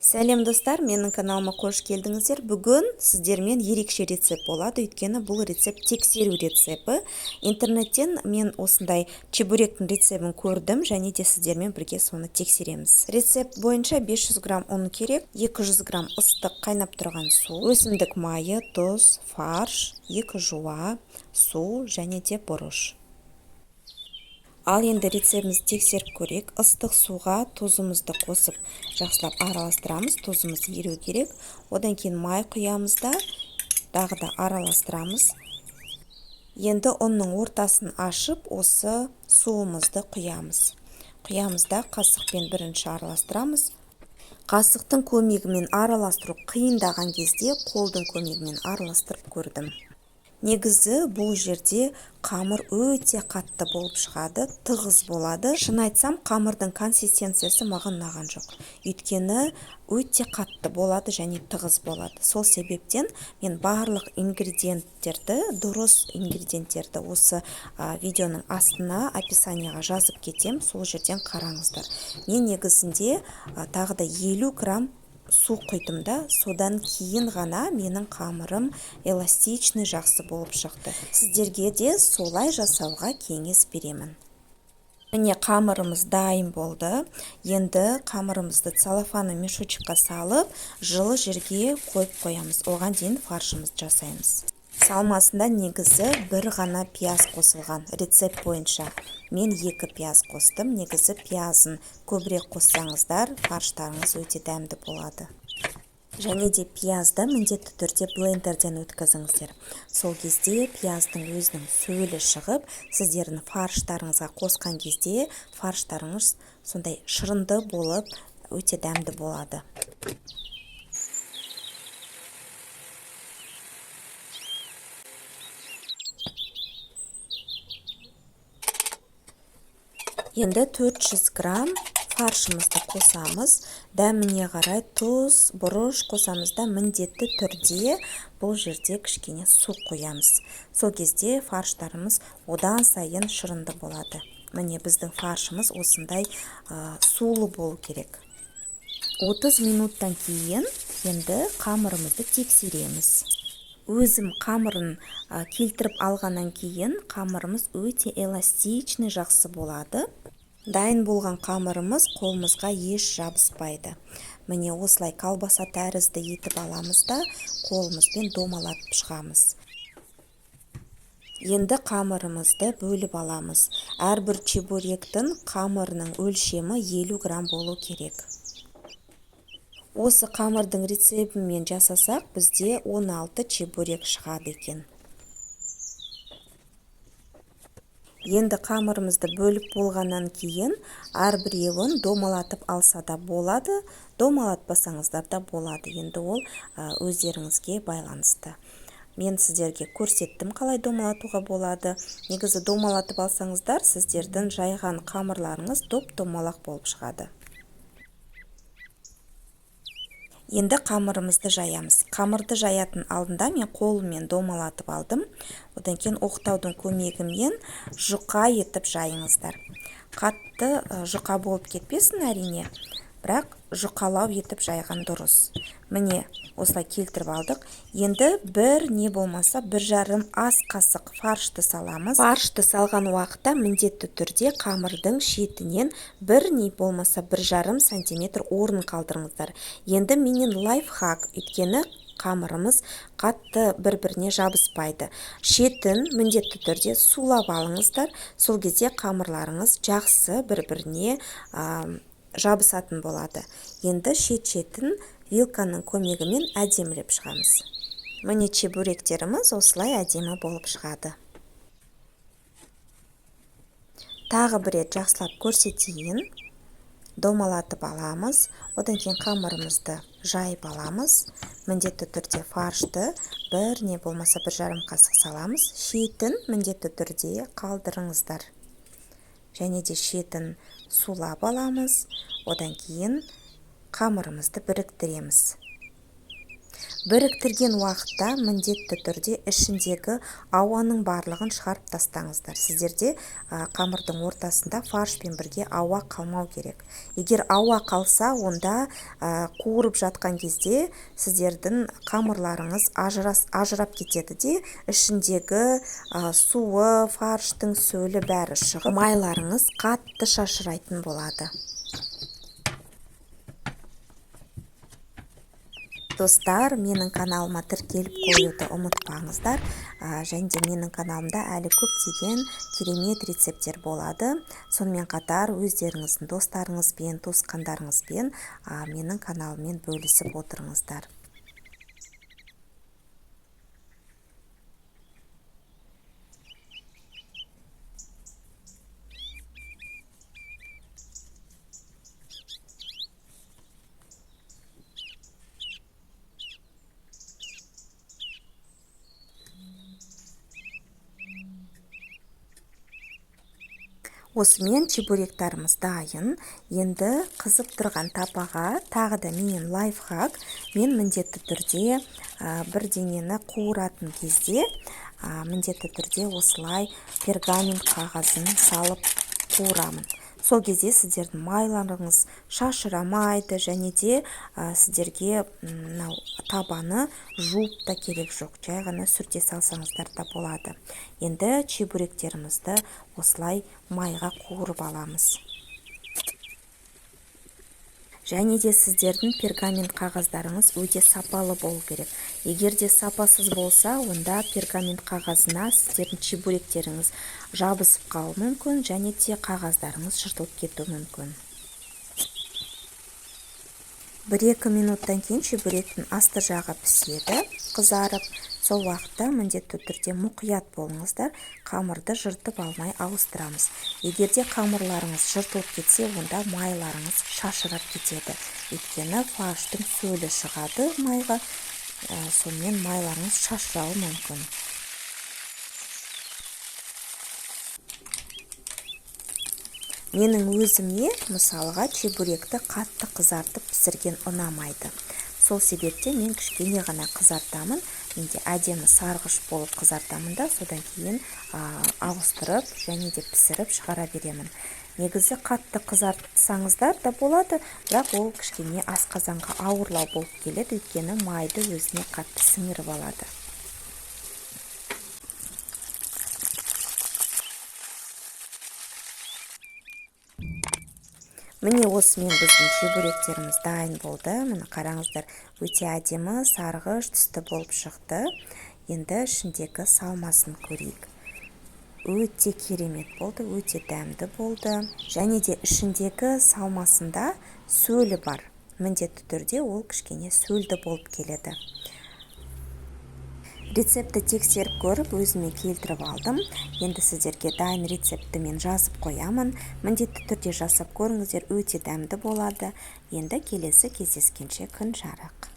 Сәлем достар, менің каналыма қош келдіңіздер. Бүгін сіздермен ерекше рецепт болады, өйткені бұл рецепт тексеру рецепті. Интернеттен мен осындай чебуректің рецебін көрдім, және де сіздермен бірге соны тексереміз. Рецепт бойынша 500 грамм ұн керек, 200 грамм ыстық қайнап тұрған су, өсімдік майы, тұз, фарш, 2 жуа, су және де бұрыш. Ал енді рецебімізді тексеріп көрейік. Ыстық суға тұзымызды қосып жақсылап араластырамыз. Тұзымыз еру керек. Одан кейін май құямыз да, дағы да араластырамыз. Енді ұнның ортасын ашып, осы суымызды құямыз. Құямыз да қасықпен бірінші араластырамыз. Қасықтың көмегімен араластыру қиындаған кезде қолдың көмегімен араластырып көрдім. Негізі бұл жерде қамыр өте қатты болып шығады, тығыз болады. Шын айтсам, қамырдың консистенциясы маған ұнаған жоқ. Өйткені өте қатты болады және тығыз болады. Сол себептен мен барлық ингредиенттерді, дұрыс ингредиенттерді осы видеоның астына, описанияға жазып кетем, сол жерден қараңыздар. Мен негізінде тағы да 50 грамм су құйдым да, содан кейін ғана менің қамырым эластичный жақсы болып шықты. Сіздерге де солай жасауға кеңес беремін. Міне қамырымыз дайын болды. Енді қамырымызды целлофанный мешочкқа салып, жылы жерге қойып қоямыз. Оған дейін фаршымызды жасаймыз. Салмасында негізі бір ғана пияз қосылған. Рецепт бойынша мен 2 пияз қостым. Негізі пиязын көбірек қоссаңыздар, фарштарыңыз өте дәмді болады. Және де пиязды міндетті түрде блендерден өткізіңіздер. Сол кезде пияздың өзінің сөлі шығып, сіздердің фарштарыңызға қосқан кезде фарштарыңыз сондай шырынды болып, өте дәмді болады. Енді 400 грамм фаршымызды қосамыз. Дәміне қарай тұз, бұрыш қосамыз да міндетті түрде бұл жерде кішкене су қоямыз. Сол кезде фарштарымыз одан сайын шырынды болады. Міне біздің фаршымыз осындай сулы болу керек. 30 минуттан кейін енді қамырымызды тексереміз. Өзім қамырын келтіріп алғаннан кейін қамырымыз өте эластичный жақсы болады. Дайын болған қамырымыз қолымызға еш жабыспайды. Міне осылай колбаса тәрізді етіп аламыз да, қолымызбен домалатып шығамыз. Енді қамырымызды бөліп аламыз. Әрбір чебуректің қамырының өлшемі 50 грамм болу керек. Осы қамырдың рецебімен жасасақ, бізде 16 чебурек шығады екен. Енді қамырымызды бөліп болғаннан кейін, әрбіреуін домалатып алса да болады, домалатпасаңыздар да болады. Енді ол өздеріңізге байланысты. Мен сіздерге көрсеттім қалай домалатуға болады. Негізі домалатып алсаңыздар, сіздердің жайған қамырларыңыз доп-домалақ болып шығады. Енді қамырымызды жаямыз. Қамырды жаятын алдында мен қолыммен домалатып алдым. Одан кейін оқтаудың көмегімен жұқа етіп жайыңыздар. Қатты жұқа болып кетпесін әрине, бірақ жұқалау етіп жайған дұрыс. Міне, осылай келтіріп алдық. Енді не болмаса 1,5 ас қасық фаршты саламыз. Фаршты салған уақытта міндетті түрде қамырдың шетінен не болмаса 1,5 сантиметр орын қалдырыңыздар. Енді менен лайфхак, өйткені қамырымыз қатты бір-біріне жабыспайды. Шетін міндетті түрде сулап алыңыздар. Сол кезде қамырларыңыз жақсы бір-біріне жабысатын болады. Енді шет-шетін вилканың көмегімен әдемілеп шығамыз. Міне чебуректеріміз осылай әдемі болып шығады. Тағы бір рет жақсылап көрсетейін. Домалатып аламыз. Одан кейін қамырымызды жайып аламыз. Міндетті түрде фаршты не болмаса 1,5 қасық саламыз. Шетін міндетті түрде қалдырыңыздар. Және де шетін сулап аламыз. Одан кейін қамырымызды біріктіреміз. Біріктірген уақытта міндетті түрде ішіндегі ауаның барлығын шығарып тастаңыздар. Сіздерде қамырдың ортасында фаршпен бірге ауа қалмау керек. Егер ауа қалса, онда қуырып жатқан кезде сіздердің қамырларыңыз ажырап кетеді де, ішіндегі суы, фарштың сөлі бәрі шығып, майларыңыз қатты шашырайтын болады. Достар, менің каналыма тіркеліп қоюды ұмытпаңыздар. Және де менің каналымда әлі көптеген керемет рецепттер болады. Сонымен қатар өздеріңіздің достарыңызбен, туысқандарыңызбен менің каналыммен бөлісіп отырыңыздар. Осымен чебуректарымыз дайын. Енді қызып тұрған тапаға тағы да менен лайфхак. Мен міндетті түрде бірдеңені қуыратын кезде міндетті түрде осылай пергамент қағазын салып қуырамын. Сол кезде сіздердің майларыңыз шашырамайды, және де сіздерге табаны жуып та керек жоқ. Жай ғана сүрте салсаңыздар да болады. Енді чебуректерімізді осылай майға қуырып аламыз. Және де сіздердің пергамент қағаздарыңыз өте сапалы болу керек. Егер де сапасыз болса, онда пергамент қағазына сіздердің чебуректеріңіз жабысып қалуы мүмкін, және де қағаздарыңыз жыртылып кетуі мүмкін. 1-2 минуттан кейін чебуректің асты жағы піседі, қызарып. Сол уақытта міндетті түрде мұқият болыңыздар, қамырды жыртып алмай ауыстырамыз. Егер де қамырларыңыз жыртылып кетсе, онда майларыңыз шашырап кетеді. Өйткені фарштың сөлі шығады майға, сонымен майларыңыз шашырауы мүмкін. Менің өзіме, мысалға, чебуректі қатты қызартып пісірген ұнамайды. Сол себепте мен кішкене ғана қызартамын. Менде әдемі сарғыш болып қызартамын да, содан кейін ауыстырып және де пісіріп шығара беремін. Негізі қатты қызартсаңыздар да болады, бірақ ол кішкене асқазанға ауырлау болып келеді, өйткені майды өзіне қатты сіңіріп алады. Міне осымен біздің чебуректеріміз дайын болды. Міне қараңыздар, өте әдемі сарғыш түсті болып шықты. Енді ішіндегі салмасын көрейік. Өте керемет болды, өте дәмді болды. Және де ішіндегі салмасында сөлі бар. Міндетті түрде ол кішкене сөлді болып келеді. Рецепті тексеріп көріп, өзіме келтіріп алдым. Енді сіздерге дайын рецепті мен жазып қоямын. Міндетті түрде жасап көріңіздер, өте дәмді болады. Енді келесі кездескенше күн жарық.